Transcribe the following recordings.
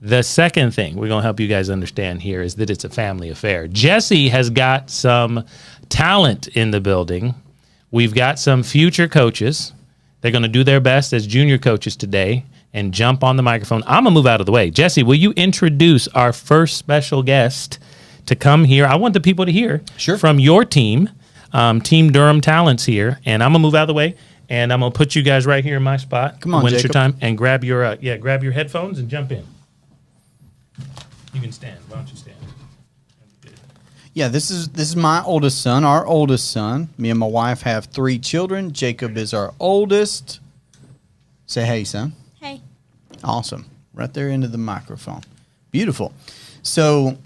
The second thing we're going to help you guys understand here is that it's a family affair. Jesse has got some talent in the building. We've got some future coaches. They're going to do their best as junior coaches today and jump on the microphone. I'm going to move out of the way. Jesse, will you introduce our first special guest to come here? I want the people to hear from your team, Team Durham Talents here. And I'm going to move out of the way, and I'm going to put you guys right here in my spot. Come on, when Jacob. it's your time. And grab your headphones and jump in. You can stand. Why don't you stand? Yeah, this is my oldest son, our oldest son. Me and my wife have 3 children. Jacob is our oldest. Say hey, son. Hey. Awesome. Right there into the microphone. Beautiful. So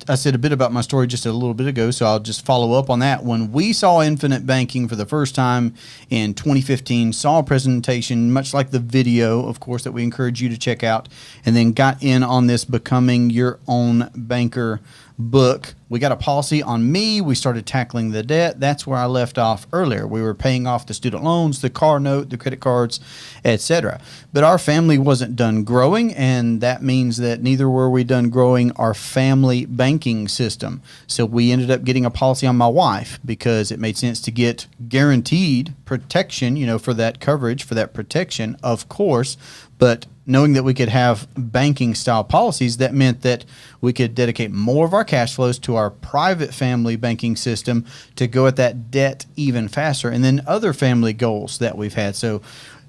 I said a bit about my story just a little bit ago, so I'll just follow up on that. When we saw Infinite Banking for the first time in 2015, saw a presentation, much like the video, of course, that we encourage you to check out, and then got in on this Becoming Your Own Banker book. We got a policy on me. We started tackling the debt. That's where I left off earlier. We were paying off the student loans, the car note, the credit cards, etc. But our family wasn't done growing, and that means that neither were we done growing our family banking system. So we ended up getting a policy on my wife because it made sense to get guaranteed protection, for that coverage, for that protection, of course. But knowing that we could have banking style policies, that meant that we could dedicate more of our cash flows to our private family banking system to go at that debt even faster, and then other family goals that we've had. So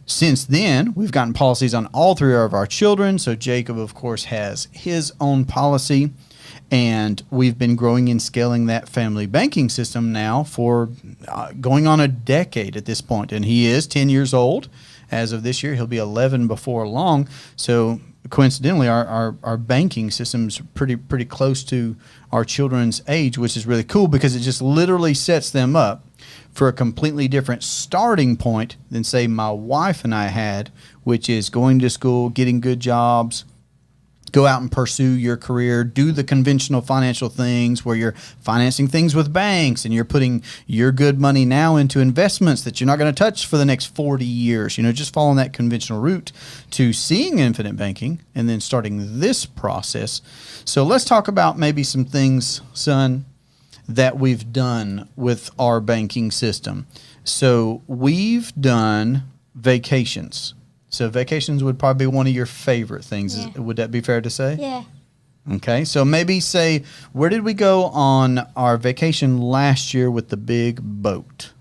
since then, we've gotten policies on all 3 of our children. So Jacob, of course, has his own policy, and we've been growing and scaling that family banking system now for going on a decade at this point. And he is 10 years old. As of this year, he'll be 11 before long. So coincidentally, our banking system's pretty close to our children's age, which is really cool because it just literally sets them up for a completely different starting point than, say, my wife and I had, which is going to school, getting good jobs, go out and pursue your career, do the conventional financial things where you're financing things with banks and you're putting your good money now into investments that you're not going to touch for the next 40 years. Just following that conventional route to seeing infinite banking and then starting this process. So let's talk about maybe some things, son, that we've done with our banking system. So we've done vacations. So vacations would probably be one of your favorite things. Yeah. Would that be fair to say? Yeah. Okay. So maybe say, where did we go on our vacation last year with the big boat?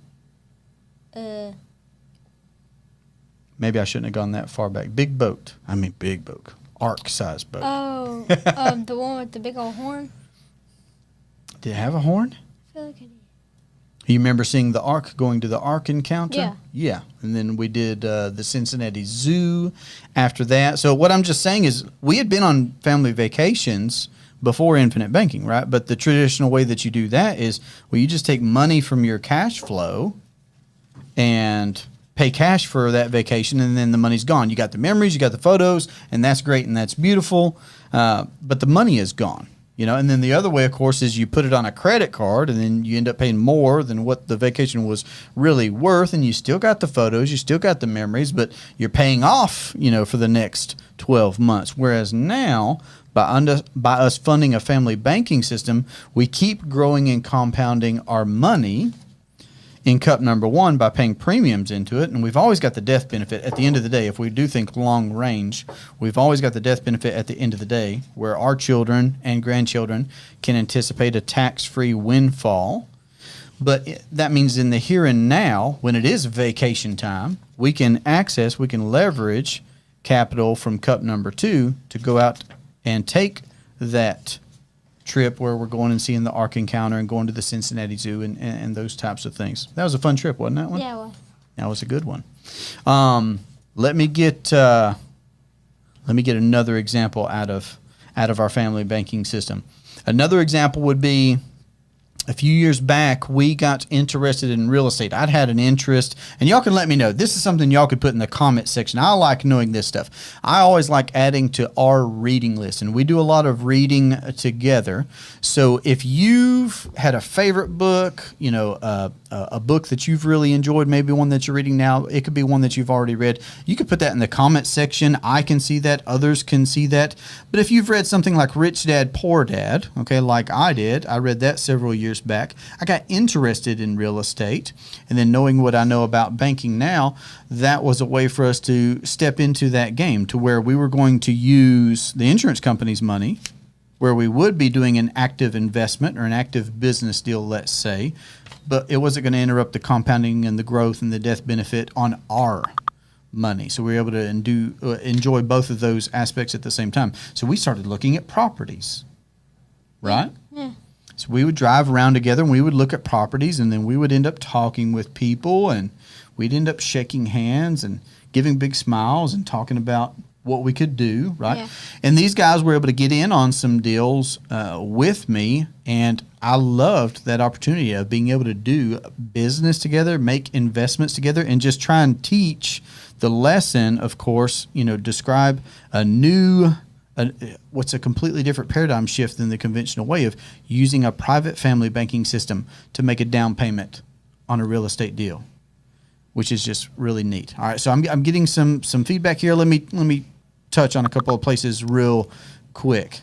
Maybe I shouldn't have gone that far back. Big boat. I mean big boat. Ark-sized boat. Oh, the one with the big old horn? Did it have a horn? I feel like I did. You remember seeing the Ark, going to the Ark encounter? Yeah. Yeah. And then we did the Cincinnati Zoo after that. So what I'm just saying is we had been on family vacations before infinite banking, right? But the traditional way that you do that is, you just take money from your cash flow and pay cash for that vacation, and then the money's gone. You got the memories, you got the photos, and that's great and that's beautiful, but the money is gone. And then the other way, of course, is you put it on a credit card and then you end up paying more than what the vacation was really worth. And you still got the photos, you still got the memories, but you're paying off, for the next 12 months. Whereas now, by us funding a family banking system, we keep growing and compounding our money in cup number 1 by paying premiums into it. And we've always got the death benefit at the end of the day. If we do think long range, we've always got the death benefit at the end of the day where our children and grandchildren can anticipate a tax-free windfall. But that means in the here and now, when it is vacation time, we can leverage capital from cup number 2 to go out and take that trip where we're going and seeing the Ark encounter and going to the Cincinnati Zoo and those types of things. That was a fun trip, wasn't that one? Yeah, it was. That was a good one. Let me get another example out of our family banking system. Another example would be a few years back, we got interested in real estate. I'd had an interest, and y'all can let me know. This is something y'all could put in the comment section. I like knowing this stuff. I always like adding to our reading list, and we do a lot of reading together. So if you've had a favorite book, a book that you've really enjoyed, maybe one that you're reading now, it could be one that you've already read. You could put that in the comment section. I can see that. Others can see that. But if you've read something like Rich Dad, Poor Dad, okay, like I did, I read that several years back. I got interested in real estate, and then knowing what I know about banking now, that was a way for us to step into that game to where we were going to use the insurance company's money, where we would be doing an active investment or an active business deal, let's say, but it wasn't going to interrupt the compounding and the growth and the death benefit on our money. So we were able to enjoy both of those aspects at the same time. So we started looking at properties, right? Yeah. So we would drive around together and we would look at properties, and then we would end up talking with people, and we'd end up shaking hands and giving big smiles and talking about what we could do, right? Yeah. And these guys were able to get in on some deals with me, and I loved that opportunity of being able to do business together, make investments together, and just try and teach the lesson, of course, describe what's a completely different paradigm shift than the conventional way of using a private family banking system to make a down payment on a real estate deal, which is just really neat. All right, so I'm getting some feedback here. Let me touch on a couple of places real quick.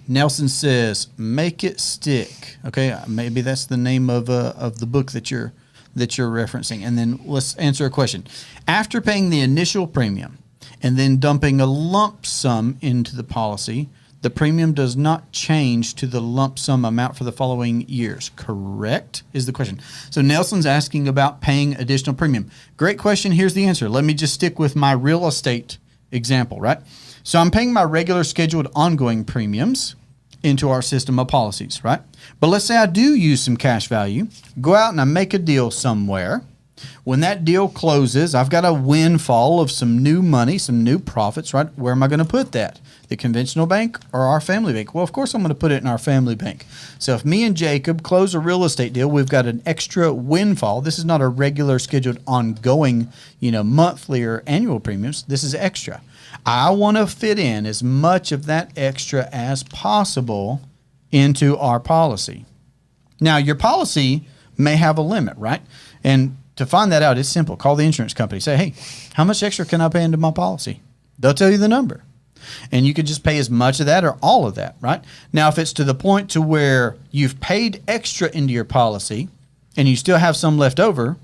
Nelson says, "Make it stick." Okay, maybe that's the name of the book that you're referencing. And then let's answer a question. After paying the initial premium and then dumping a lump sum into the policy, the premium does not change to the lump sum amount for the following years, correct? Is the question. So Nelson's asking about paying additional premium. Great question. Here's the answer. Let me just stick with my real estate example, right? So I'm paying my regular scheduled ongoing premiums into our system of policies, right? But let's say I do use some cash value, go out and I make a deal somewhere. When that deal closes, I've got a windfall of some new money, some new profits, right? Where am I going to put that? The conventional bank or our family bank? Well, of course, I'm going to put it in our family bank. So if me and Jacob close a real estate deal, we've got an extra windfall. This is not a regular scheduled ongoing, monthly or annual premiums. This is extra. I want to fit in as much of that extra as possible into our policy. Now, your policy may have a limit, right? And to find that out, it's simple. Call the insurance company. Say, hey, how much extra can I pay into my policy? They'll tell you the number. And you could just pay as much of that or all of that, right? Now, if it's to the point to where you've paid extra into your policy and you still have some left over,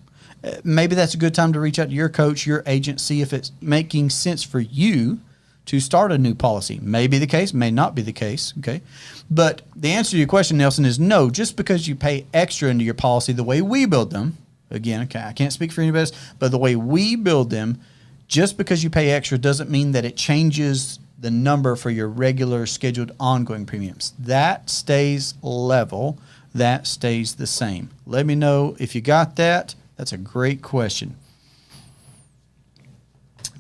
maybe that's a good time to reach out to your coach, your agent, see if it's making sense for you to start a new policy. May be the case, may not be the case, okay? But the answer to your question, Nelson, is no. Just because you pay extra into your policy the way we build them, again, okay, I can't speak for anybody else, but the way we build them, just because you pay extra doesn't mean that it changes the number for your regular scheduled ongoing premiums. That stays level. That stays the same. Let me know if you got that. That's a great question.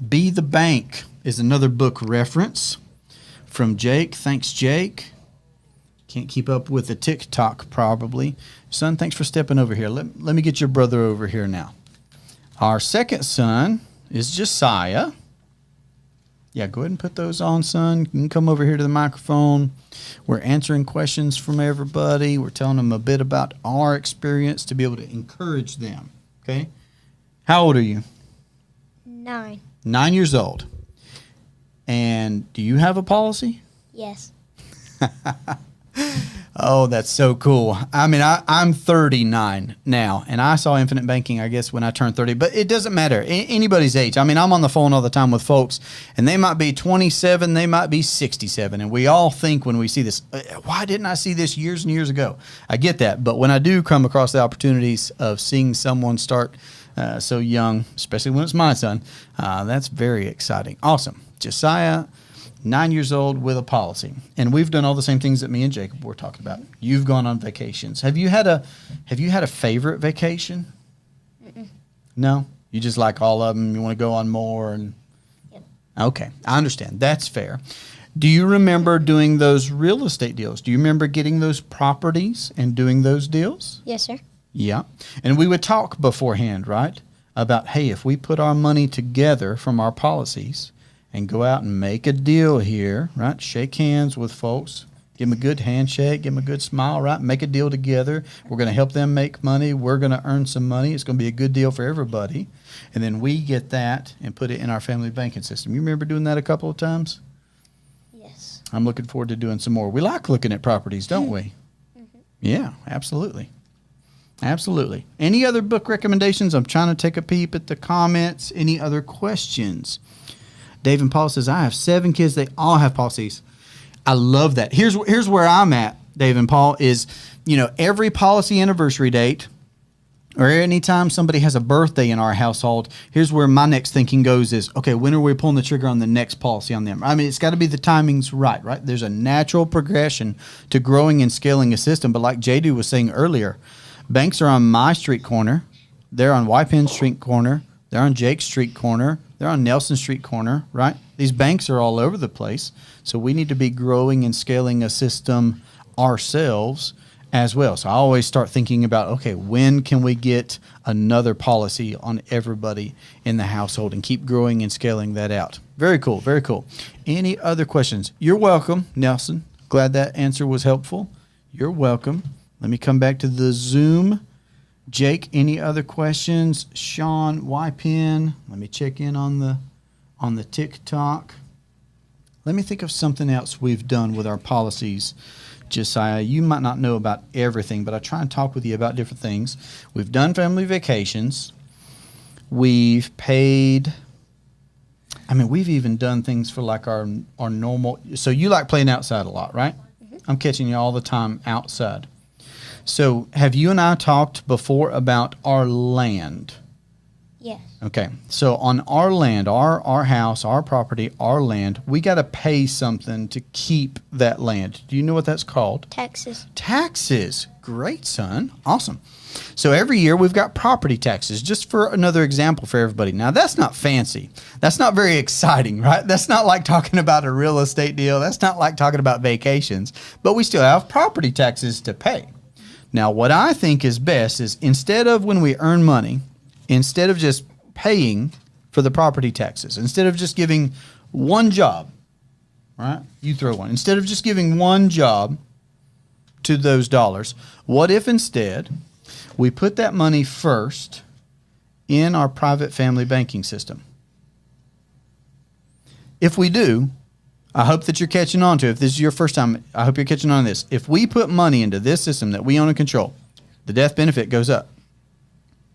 Be the Bank is another book reference from Jake. Thanks, Jake. Can't keep up with the TikTok probably. Son, thanks for stepping over here. Let me get your brother over here now. Our second son is Josiah. Yeah, go ahead and put those on, son. You can come over here to the microphone. We're answering questions from everybody. We're telling them a bit about our experience to be able to encourage them. Okay? How old are you? 9. 9 years old. And do you have a policy? Yes. Oh, that's so cool. I mean, I'm 39 now, and I saw infinite banking, I guess, when I turned 30. But it doesn't matter. Anybody's age. I mean, I'm on the phone all the time with folks, and they might be 27, they might be 67. And we all think when we see this, why didn't I see this years and years ago? I get that. But when I do come across the opportunities of seeing someone start so young, especially when it's my son, that's very exciting. Awesome. Josiah, 9 years old with a policy. And we've done all the same things that me and Jacob were talking about. You've gone on vacations. Have you had a favorite vacation? Mm-mm. No? You just like all of them, you want to go on more and Yep. okay, I understand. That's fair. Do you remember doing those real estate deals? Do you remember getting those properties and doing those deals? Yes, sir. Yeah. And we would talk beforehand, right? About, hey, if we put our money together from our policies and go out and make a deal here, right? Shake hands with folks, give them a good handshake, give them a good smile, right? Make a deal together. We're going to help them make money. We're going to earn some money. It's going to be a good deal for everybody. And then we get that and put it in our family banking system. You remember doing that a couple of times? Yes. I'm looking forward to doing some more. We like looking at properties, don't we? Yeah, absolutely. Absolutely. Any other book recommendations? I'm trying to take a peep at the comments. Any other questions? Dave and Paul says, I have 7 kids. They all have policies. I love that. Here's where I'm at, Dave and Paul, is, every policy anniversary date or anytime somebody has a birthday in our household, here's where my next thinking goes is, okay, when are we pulling the trigger on the next policy on them? I mean, it's got to be the timing's right? There's a natural progression to growing and scaling a system. But like JD was saying earlier, banks are on my street corner. They're on Wypen Street corner. They're on Jake Street corner. They're on Nelson Street corner, right? These banks are all over the place. So we need to be growing and scaling a system ourselves as well. So I always start thinking about, okay, when can we get another policy on everybody in the household and keep growing and scaling that out? Very cool. Very cool. Any other questions? You're welcome, Nelson. Glad that answer was helpful. You're welcome. Let me come back to the Zoom. Jake, any other questions? Sean, Wypen. Let me check in on the TikTok. Let me think of something else we've done with our policies. Josiah, you might not know about everything, but I try and talk with you about different things. We've done family vacations. We've paid. We've even done things for like our normal. So you like playing outside a lot, right? Mm-hmm. I'm catching you all the time outside. So have you and I talked before about our land? Yes. Okay. So on our land, our house, our property, our land, we got to pay something to keep that land. Do you know what that's called? Taxes. Taxes. Great, son. Awesome. So every year we've got property taxes, just for another example for everybody. Now, that's not fancy. That's not very exciting, right? That's not like talking about a real estate deal. That's not like talking about vacations. But we still have property taxes to pay. Now, what I think is best is instead of when we earn money, instead of just paying for the property taxes, instead of just giving one job, right? You throw one. Instead of just giving one job to those dollars, what if instead we put that money first in our private family banking system? If we do, I hope that you're catching on to it. If this is your first time, I hope you're catching on to this. If we put money into this system that we own and control, the death benefit goes up.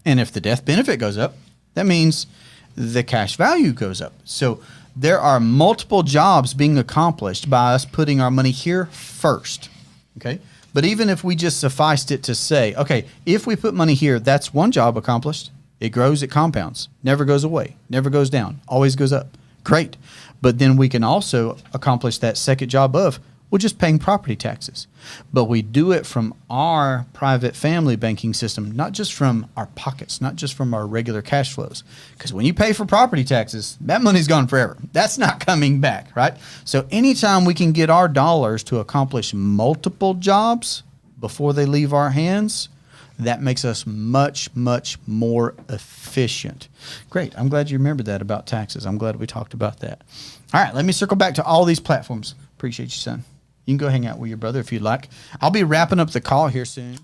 And if the death benefit goes up, that means the cash value goes up. So there are multiple jobs being accomplished by us putting our money here first. Okay? But even if we just sufficed it to say, okay, if we put money here, that's one job accomplished. It grows, it compounds, never goes away, never goes down, always goes up. Great. But then we can also accomplish that second job of, we're just paying property taxes. But we do it from our private family banking system, not just from our pockets, not just from our regular cash flows. Because when you pay for property taxes, that money's gone forever. That's not coming back, right? So anytime we can get our dollars to accomplish multiple jobs before they leave our hands, that makes us much, much more efficient. Great. I'm glad you remembered that about taxes. I'm glad we talked about that. All right, let me circle back to all these platforms. Appreciate you, son. You can go hang out with your brother if you'd like. I'll be wrapping up the call here soon.